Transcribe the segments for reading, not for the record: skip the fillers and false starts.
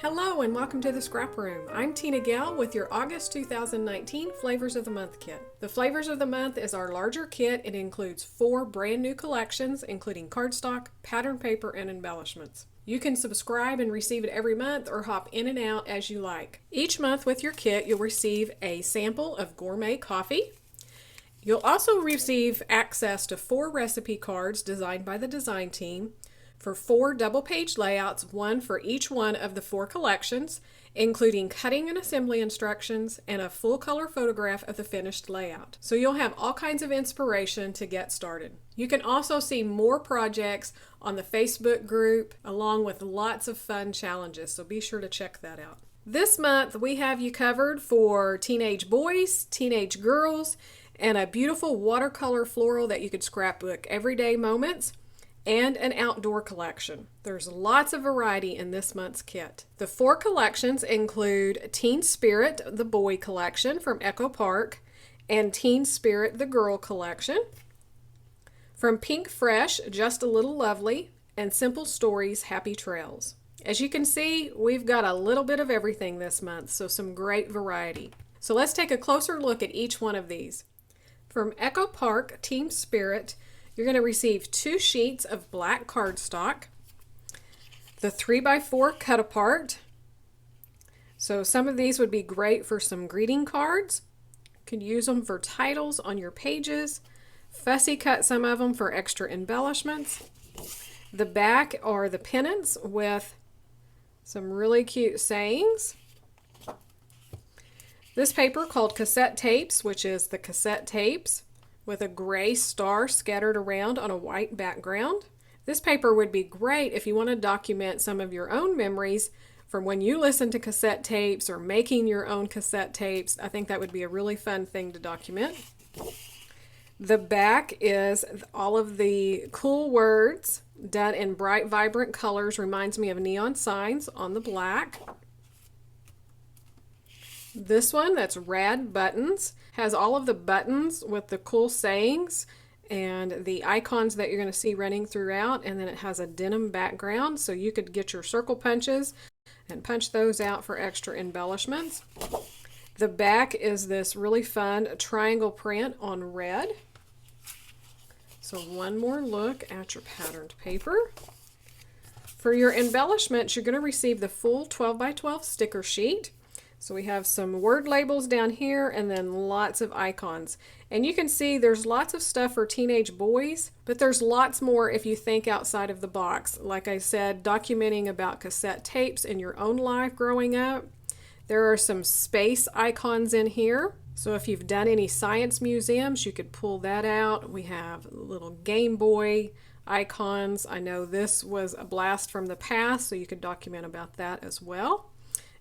Hello and welcome to the Scrap Room. I'm Tina Gale with your August 2019 Flavors of the Month kit. The Flavors of the Month is our larger kit. It includes 4 brand new collections, including cardstock, pattern paper, and embellishments. You can subscribe and receive it every month or hop in and out as you like. Each month with your kit, you'll receive a sample of gourmet coffee. You'll also receive access to 4 recipe cards designed by the design team, for 4 double-page layouts, one for each one of the 4 collections, including cutting and assembly instructions and a full-color photograph of the finished layout. So you'll have all kinds of inspiration to get started. You can also see more projects on the Facebook group, along with lots of fun challenges, so be sure to check that out. This month, we have you covered for teenage boys, teenage girls, and a beautiful watercolor floral that you could scrapbook everyday moments, and an outdoor collection. There's lots of variety in this month's kit. The 4 collections include Teen Spirit, the boy collection from Echo Park, and Teen Spirit, the girl collection. From Pink Fresh, Just a Little Lovely, and Simple Stories, Happy Trails. As you can see, we've got a little bit of everything this month, so some great variety. So let's take a closer look at each one of these. From Echo Park, Teen Spirit, you're going to receive 2 sheets of black cardstock, the 3x4 cut apart. So some of these would be great for some greeting cards. You could use them for titles on your pages. Fussy cut some of them for extra embellishments. The back are the pennants with some really cute sayings. This paper called cassette tapes, which is the cassette tapes, with a gray star scattered around on a white background. This paper would be great if you want to document some of your own memories from when you listen to cassette tapes or making your own cassette tapes. I think that would be a really fun thing to document. The back is all of the cool words done in bright, vibrant colors. Reminds me of neon signs on the black. This one, that's Rad Buttons, has all of the buttons with the cool sayings and the icons that you're going to see running throughout, and then it has a denim background, so you could get your circle punches and punch those out for extra embellishments. The back is this really fun triangle print on red. So one more look at your patterned paper. For your embellishments, you're going to receive the full 12x12 sticker sheet. So we have some word labels down here and then lots of icons. And you can see there's lots of stuff for teenage boys, but there's lots more if you think outside of the box. Like I said, documenting about cassette tapes in your own life growing up. There are some space icons in here. So if you've done any science museums, you could pull that out. We have little Game Boy icons. I know this was a blast from the past, so you could document about that as well.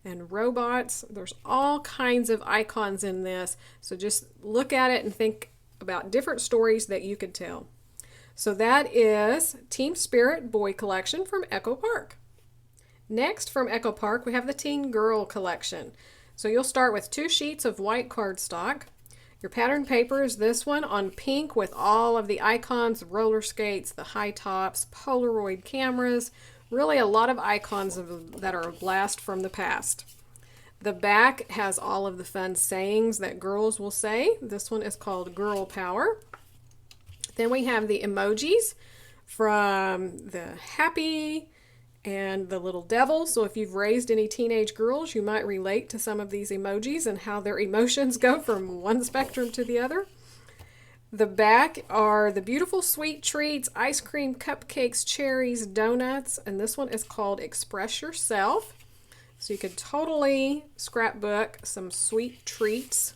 And robots. There's all kinds of icons in this, so just look at it and think about different stories that you could tell. So that is Teen Spirit Boy Collection from Echo Park. Next, from Echo Park, we have the Teen Girl Collection. So you'll start with 2 sheets of white cardstock. Your pattern paper is this one on pink with all of the icons, the roller skates, the high tops, Polaroid cameras. Really a lot of icons that are a blast from the past. The back has all of the fun sayings that girls will say. This one is called Girl Power. Then we have the emojis from the happy and the little devil. So if you've raised any teenage girls, you might relate to some of these emojis and how their emotions go from one spectrum to the other. The back are the beautiful sweet treats, ice cream, cupcakes, cherries, donuts, and this one is called Express Yourself. So you could totally scrapbook some sweet treats.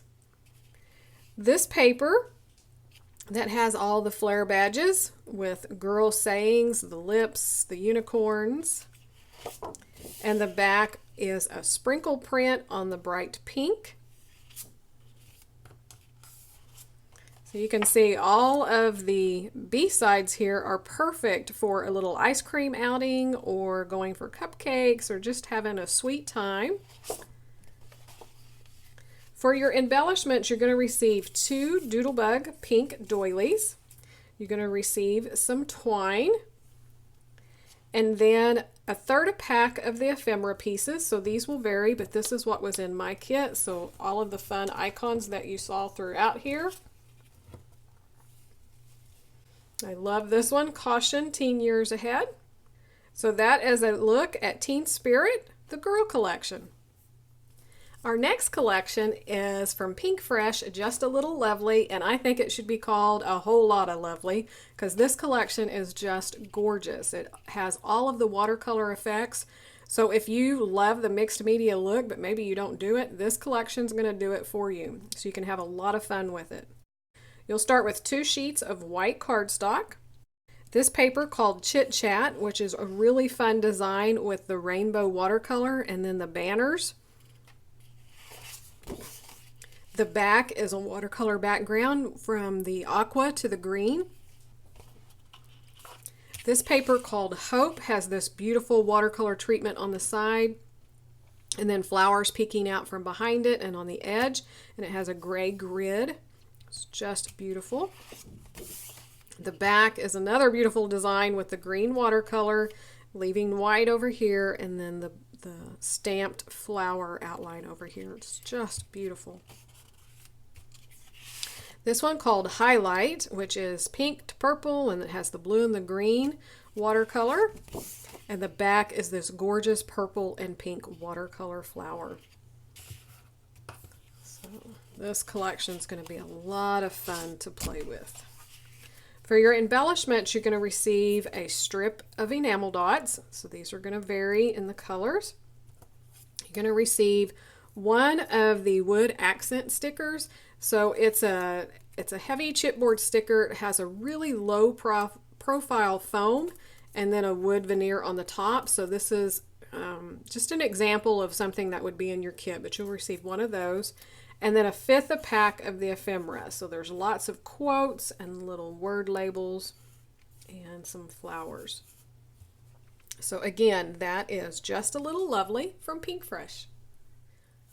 This paper that has all the flare badges with girl sayings, the lips, the unicorns, and the back is a sprinkle print on the bright pink. So you can see all of the B-sides here are perfect for a little ice cream outing or going for cupcakes or just having a sweet time. For your embellishments, you're going to receive 2 Doodlebug pink doilies. You're going to receive some twine and then a third a pack of the ephemera pieces, so these will vary, but this is what was in my kit. So all of the fun icons that you saw throughout here. I love this one, Caution, Teen Years Ahead. So that is a look at Teen Spirit, the girl collection. Our next collection is from Pink Fresh, Just a Little Lovely, and I think it should be called A Whole Lot of Lovely because this collection is just gorgeous. It has all of the watercolor effects. So if you love the mixed media look, but maybe you don't do it, this collection is going to do it for you. So you can have a lot of fun with it. You'll start with 2 sheets of white cardstock. This paper called Chit Chat, which is a really fun design with the rainbow watercolor and then the banners. The back is a watercolor background from the aqua to the green. This paper called Hope has this beautiful watercolor treatment on the side and then flowers peeking out from behind it and on the edge, and it has a gray grid. It's just beautiful. The back is another beautiful design with the green watercolor leaving white over here and then the stamped flower outline over here. It's just beautiful. This one called Highlight, which is pink to purple, and it has the blue and the green watercolor. And the back is this gorgeous purple and pink watercolor flower. So this collection is going to be a lot of fun to play with. For your embellishments, you're going to receive a strip of enamel dots. So these are going to vary in the colors. You're going to receive one of the wood accent stickers. So it's a heavy chipboard sticker. It has a really low profile foam and then a wood veneer on the top. So this is just an example of something that would be in your kit, but you'll receive one of those. And then a 1/5 a pack of the ephemera. So there's lots of quotes and little word labels and some flowers. So again, that is Just a Little Lovely from Pink Fresh.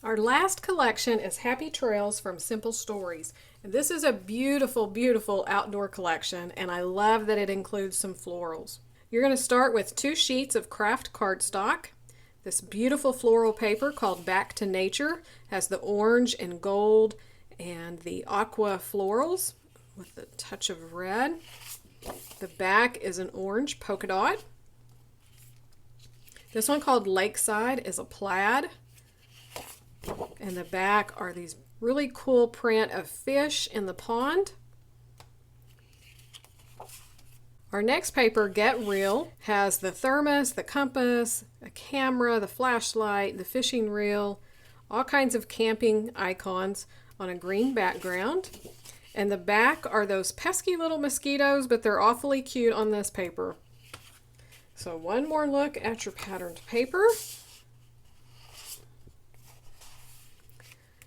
Our last collection is Happy Trails from Simple Stories. And this is a beautiful, beautiful outdoor collection, and I love that it includes some florals. You're going to start with 2 sheets of craft cardstock. This beautiful floral paper called Back to Nature has the orange and gold and the aqua florals with a touch of red. The back is an orange polka dot. This one called Lakeside is a plaid. And the back are these really cool print of fish in the pond. Our next paper, Get Real, has the thermos, the compass, a camera, the flashlight, the fishing reel, all kinds of camping icons on a green background. And the back are those pesky little mosquitoes, but they're awfully cute on this paper. So one more look at your patterned paper.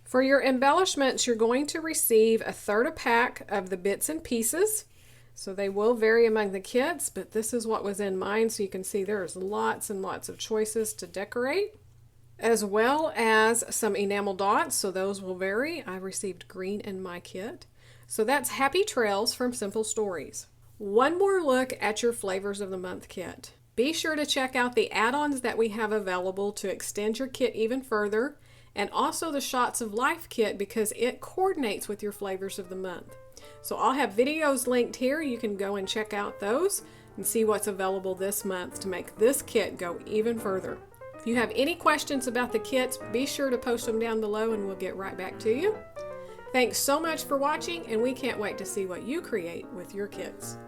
For your embellishments, you're going to receive a 1/3 a pack of the bits and pieces. So they will vary among the kits, but this is what was in mine, so you can see there's lots and lots of choices to decorate, as well as some enamel dots, so those will vary. I received green in my kit. So that's Happy Trails from Simple Stories. One more look at your Flavors of the Month kit. Be sure to check out the add-ons that we have available to extend your kit even further, and also the Shots of Life kit because it coordinates with your Flavors of the Month. So I'll have videos linked here. You can go and check out those and see what's available this month to make this kit go even further. If you have any questions about the kits, be sure to post them down below and we'll get right back to you. Thanks so much for watching, and we can't wait to see what you create with your kits.